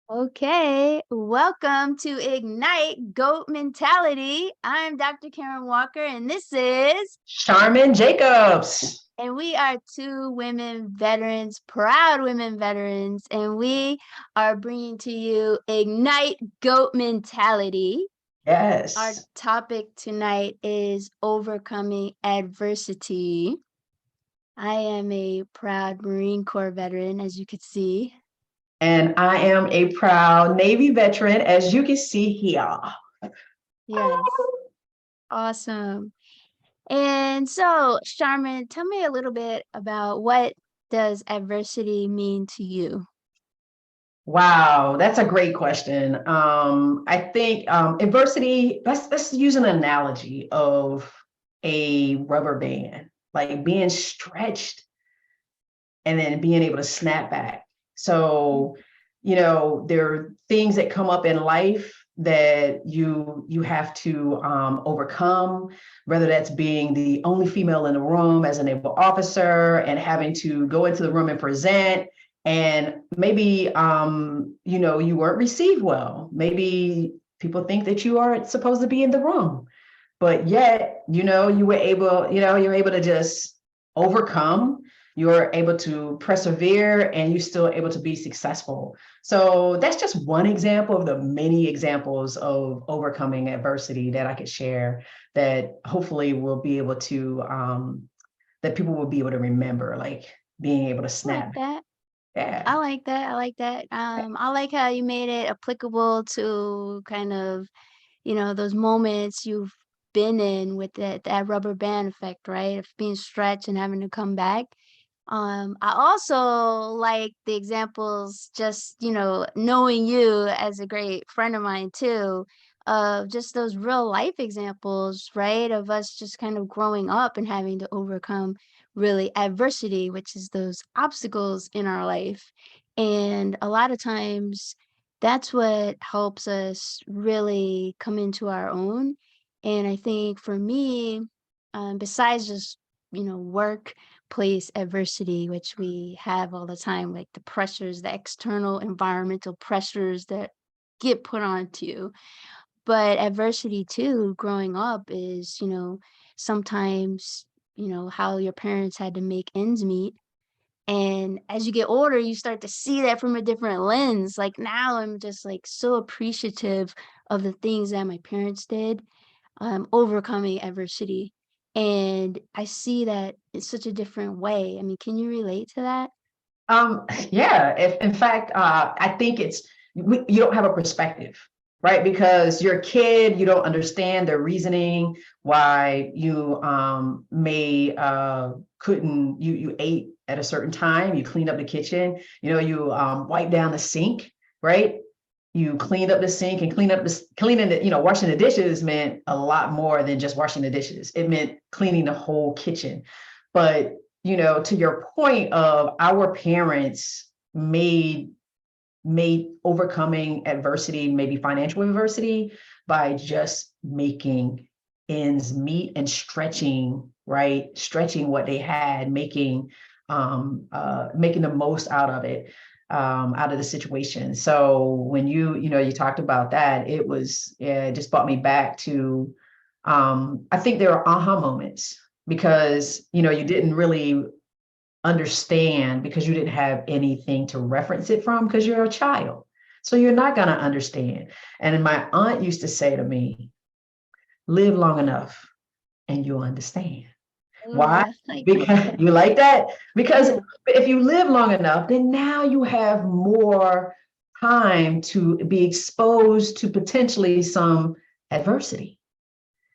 Okay, welcome to Ignite GOAT Mentality. I'm Dr. Karen Walker, and this is, Charmin Jacobs. and we are two women veterans, proud women veterans, and we are bringing to you Ignite GOAT Mentality. Our Yes. topic tonight is overcoming adversity. I am a proud Marine Corps veteran, as you could see. And I am a proud Navy veteran, as you can see here. Yes, awesome. And so, Charmin, tell me a little bit about what does adversity mean to you? Wow, that's a great question. I think adversity, let's use an analogy of a rubber band, like being stretched and then being able to snap back. So, there are things that come up in life that you have to overcome, whether that's being the only female in the room as a naval officer and having to go into the room and present. And maybe you weren't received well. Maybe people think that you aren't supposed to be in the room, but yet you're able to just overcome, you're able to persevere, and you're still able to be successful. So that's just one example of the many examples of overcoming adversity that I could share, that hopefully will be able to that people will be able to remember, like being able to I like snap. that. Yeah. I like that. I like that. I like how you made it applicable to kind of, those moments you've been in with that rubber band effect, right? Of being stretched and having to come back. I also like the examples, just, knowing you as a great friend of mine too, of just those real life examples, right? Of us just kind of growing up and having to overcome really adversity, which is those obstacles in our life. And a lot of times that's what helps us really come into our own. And I think for me, besides just, workplace adversity, which we have all the time, like the pressures, the external environmental pressures that get put onto you. But adversity too, growing up is, sometimes, how your parents had to make ends meet. And as you get older, you start to see that from a different lens. Like now I'm just like so appreciative of the things that my parents did, overcoming adversity. And I see that in such a different way. I mean, can you relate to that? Yeah, if in fact, I think you don't have a perspective, right? Because you're a kid, you don't understand the reasoning why you may couldn't you ate at a certain time, you cleaned up the kitchen, you wipe down the sink, right? You cleaned up the sink and cleaning the, washing the dishes meant a lot more than just washing the dishes. It meant cleaning the whole kitchen. But to your point of our parents made overcoming adversity, maybe financial adversity, by just making ends meet and stretching, right? Stretching what they had, making the most out of it, out of the situation. So when you talked about that, it just brought me back to, I think there are aha moments, because you didn't really understand, because you didn't have anything to reference it from, because you're a child. So you're not going to understand. And my aunt used to say to me, live long enough and you'll understand. Ooh, Why? I like Because that. you like that? Because Yeah. if you live long enough, then now you have more time to be exposed to potentially some adversity,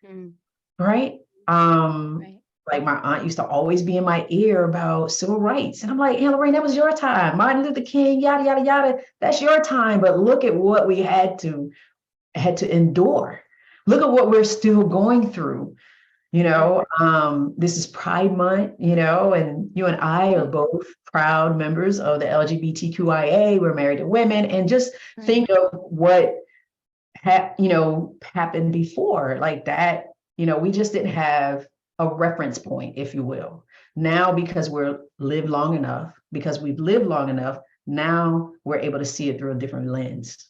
Mm, right? Um, right. like my aunt used to always be in my ear about civil rights. And I'm like, hey, Lorraine, that was your time. Martin Luther King, yada, yada, yada. That's your time. But look at what we had to endure. Look at what we're still going through. Right. This is Pride Month, and you and I are Right. both proud members of the LGBTQIA. We're married to women, and just Right. think of what happened before, like that. We just didn't have a reference point, if you will. Now, because we've lived long enough, now we're able to see it through a different lens.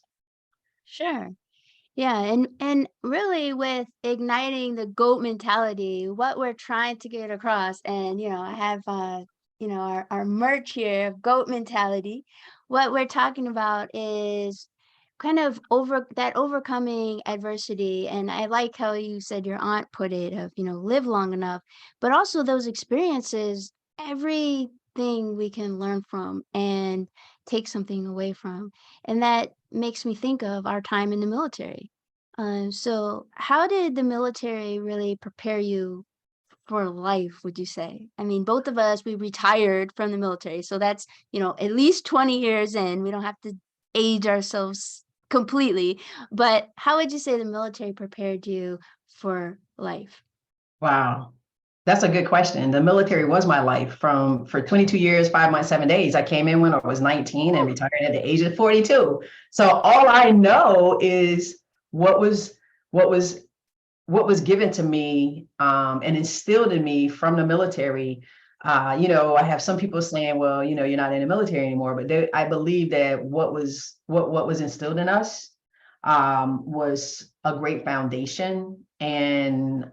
Sure. Yeah, and really with igniting the GOAT mentality, what we're trying to get across, and I have our merch here of GOAT mentality. What we're talking about is kind of overcoming adversity. And I like how you said your aunt put it of, live long enough, but also those experiences, everything we can learn from and take something away from. And that makes me think of our time in the military. So how did the military really prepare you for life, would you say? I mean, both of us, we retired from the military. So that's, at least 20 years in. We don't have to age ourselves completely. But how would you say the military prepared you for life? Wow. That's a good question. The military was my life for 22 years, 5 months, 7 days. I came in when I was 19 and Ooh, retired at the age of 42. So all I know is what was what was what was given to me and instilled in me from the military. I have some people saying, well, you're not in the military anymore, but I believe that what was instilled in us was a great foundation. And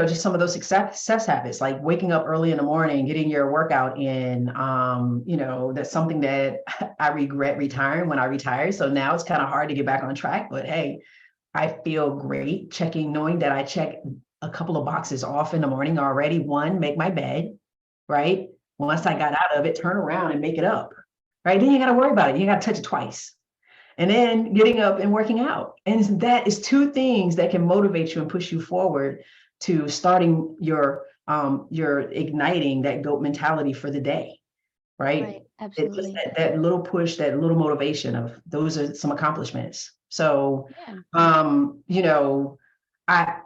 just some of those success habits, like waking up early in the morning, getting your workout in. That's something that I regret retiring when I retired. So now it's kind of hard to get back on track. But hey, I feel great knowing that I check a couple of boxes off in the morning already. One, make my bed, right? Once I right, got out of it, turn around and make it up, right? Then you got to worry about it. You got to touch it twice. And then getting up and working out. And that is two things that can motivate you and push you forward to starting your igniting that GOAT mentality for the day, right? right, It's just absolutely. that little push, that little motivation of those are some accomplishments. So, Yeah, I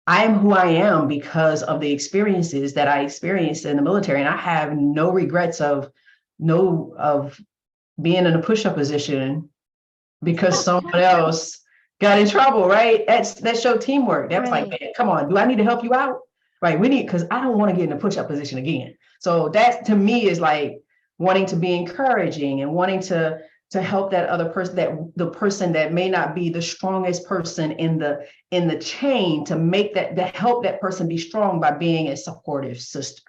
I am who I am because of the experiences that I experienced in the military, and I have no regrets of being in a push-up position because someone else got in trouble, right? That showed teamwork. That's like, right. man, come on, do I need to help you out? Right. We need, because I don't want to get in a push-up position again. So that to me is like wanting to be encouraging and wanting to help that other person, that the person that may not be the strongest person in the chain, to make that help that person be strong by being a supportive sister.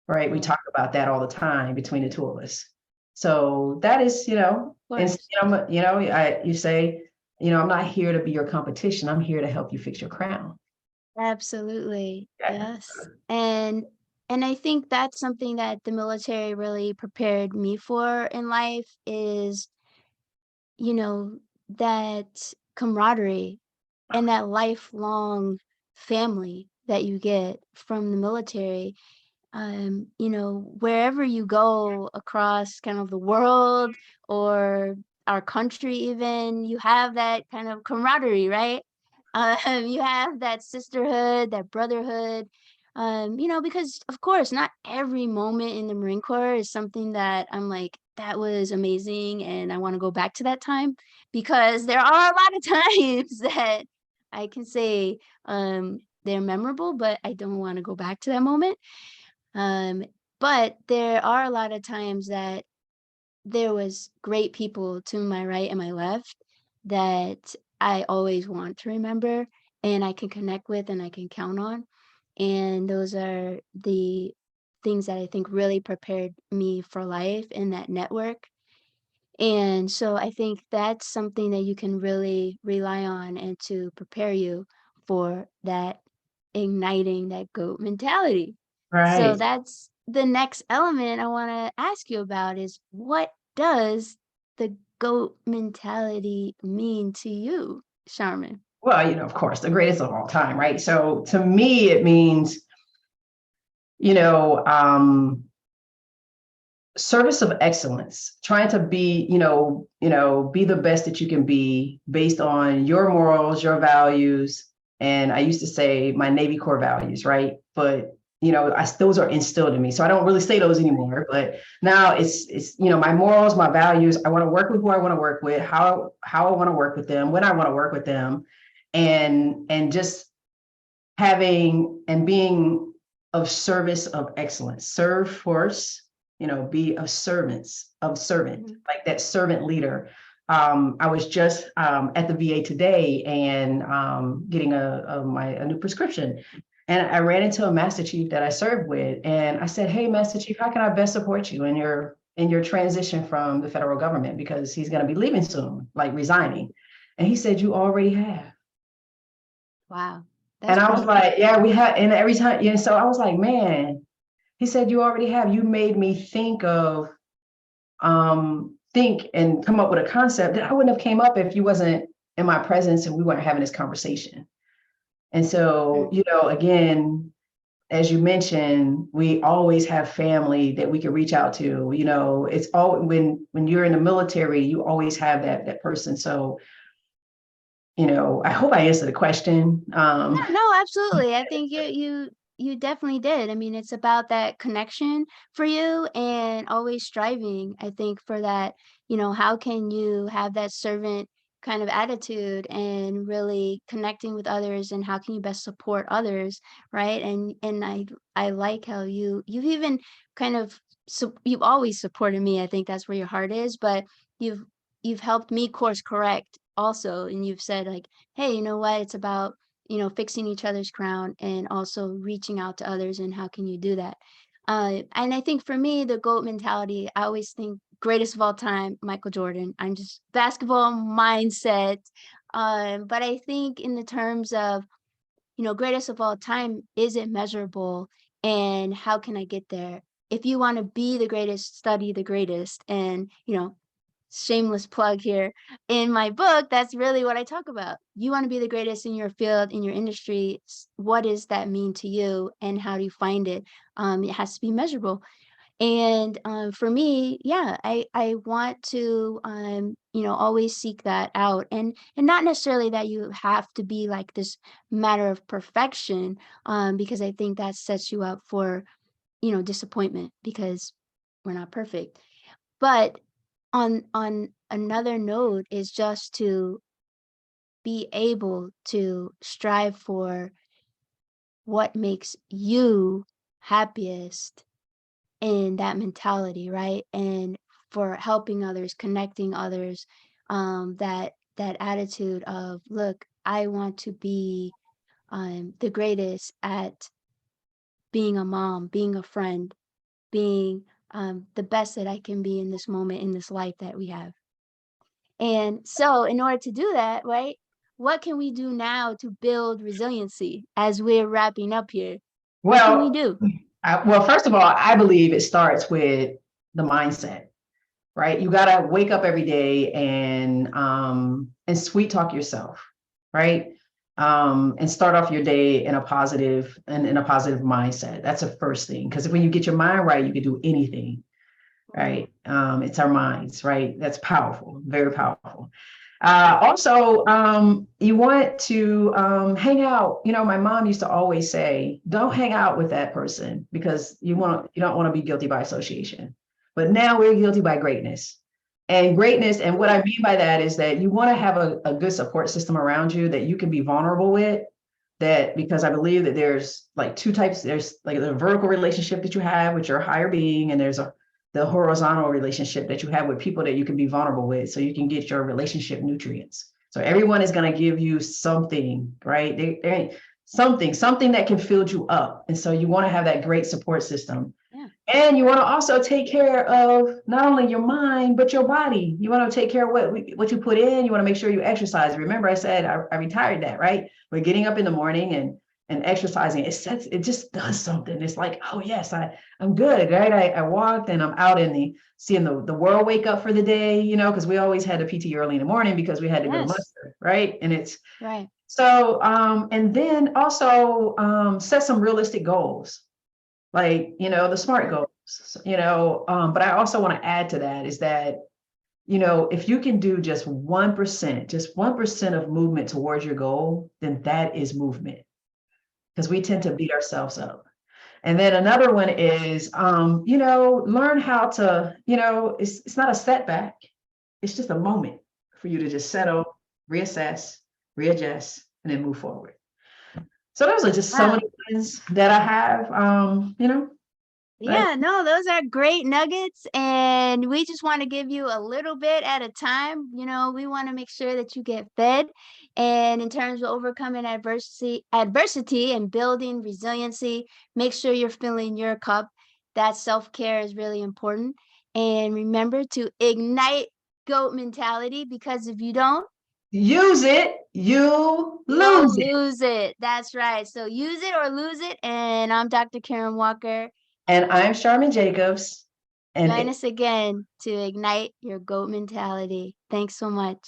Right. We Right, talk about that all the time between the two of us. So that is, of and course. you say, I'm not here to be your competition. I'm here to help you fix your crown. Absolutely. Yeah. Yes. And I think that's something that the military really prepared me for in life is, that camaraderie and that lifelong family that you get from the military. Wherever you go across kind of the world or our country even, you have that kind of camaraderie, right? You have that sisterhood, that brotherhood. Because of course, not every moment in the Marine Corps is something that I'm like, that was amazing and I want to go back to that time, because there are a lot of times that I can say they're memorable, but I don't want to go back to that moment. um, but there are a lot of times that there was great people to my right and my left that I always want to remember and I can connect with and I can count on. And those are the things that I think really prepared me for life in that network. And so I think that's something that you can really rely on and to prepare you for that igniting that GOAT mentality. So Right. that's the next element I want to ask you about is what does the GOAT mentality mean to you, Charmin? Well, of course, the greatest of all time, right? So to me, it means, you know, um, service of excellence, trying to be, be the best that you can be based on your morals, your values. And I used to say my Navy Corps values, right? But those are instilled in me. So I don't really say those anymore. But now it's my morals, my values. I want to work with who I want to work with, how I want to work with them, when I want to work with them, and just having and being of service of excellence. Serve first, be of servants, of servant, Mhm. like that servant leader. I was just at the VA today and getting a new prescription. And I ran into a master chief that I served with, and I said, "Hey, master chief, how can I best support you in your transition from the federal government, because he's going to be leaving soon, like resigning?" And he said, "You already have." Wow, And that's I was pretty cool. like, "Yeah, we have." And every time, so I was like, "Man," he said, "You already have." You made me think and come up with a concept that I wouldn't have came up if you wasn't in my presence and we weren't having this conversation. And so, Mm. again, as you mentioned, we always have family that we can reach out to. It's all when you're in the military, you always have that person. So, I hope I answered the question. Yeah, no, absolutely. I think you definitely did. I mean, it's about that connection for you and always striving, I think, for that, how can you have that servant kind of attitude and really connecting with others and how can you best support others, right? And I like how you've even kind of you've always supported me. I think that's where your heart is, but you've you've helped me course correct also, and you've said like, "Hey, you know what? It's about fixing each other's crown and also reaching out to others and how can you do that?" And I think for me, the GOAT mentality, I always think greatest of all time, Michael Jordan. I'm just basketball mindset. But I think in the terms of, greatest of all time, is it measurable and how can I get there? If you want to be the greatest, study the greatest. And, shameless plug here. In my book, that's really what I talk about. You want to be the greatest in your field, in your industry. What does that mean to you, and how do you find it? It has to be measurable. And for me, yeah, I want to always seek that out, and not necessarily that you have to be like this matter of perfection, because I think that sets you up for disappointment because we're not perfect. But on another note is just to be able to strive for what makes you happiest in that mentality, right? And for helping others, connecting others, that attitude of, look, I want to be the greatest at being a mom, being a friend, being the best that I can be in this moment, in this life that we have. And so, in order to do that, right, what can we do now to build resiliency as we're wrapping up here? What can we Well, do? first of all, I believe it starts with the mindset, right? You got to wake up every day and sweet talk yourself, right? And start off your day in a positive and in a positive mindset. That's the first thing, because when you get your mind right, you can do anything, right? It's our minds, right? That's powerful, very powerful. Also, you want to hang out. My mom used to always say, "Don't hang out with that person because you don't want to be guilty by association." But now we're guilty by greatness. And greatness, and what I mean by that is that you want to have a good support system around you that you can be vulnerable with. That, because I believe that there's like two types. There's like the vertical relationship that you have with your higher being, and there's the horizontal relationship that you have with people that you can be vulnerable with, so you can get your relationship nutrients. So everyone is going to give you something, right? Something that can fill you up. And so you want to have that great support system. Yeah. And you want to also take care of not only your mind, but your body. You want to take care of what you put in. You want to make sure you exercise. Remember, I said I retired that, right? We're getting up in the morning and exercising. It just does something. It's like, oh yes, I'm good, right? I walked and I'm out seeing the world wake up for the day, because we always had a PT early in the morning because we had to go to Yes. muster, right? And it's Right. so and then also set some realistic goals, like, the smart Mm. goals, but I also want to add to that is that, if you can do just 1% of movement towards your goal, then that is movement, because we tend to beat ourselves up. And then another one is, learn how to, it's not a setback. It's just a moment for you to just settle, reassess, readjust, and then move forward. So those are just some of Wow. the ones that I have. Like, Yeah, no, those are great nuggets. And we just want to give you a little bit at a time. We want to make sure that you get fed. And in terms of overcoming adversity and building resiliency, make sure you're filling your cup. That self-care is really important. And remember to ignite goat mentality, because if you don't, use it, you you'll lose it. lose it. That's right. So use it or lose it. And I'm Dr. Karen Walker. And I'm Charmin Jacobs. And Join us again to ignite your goat mentality. Thanks so much.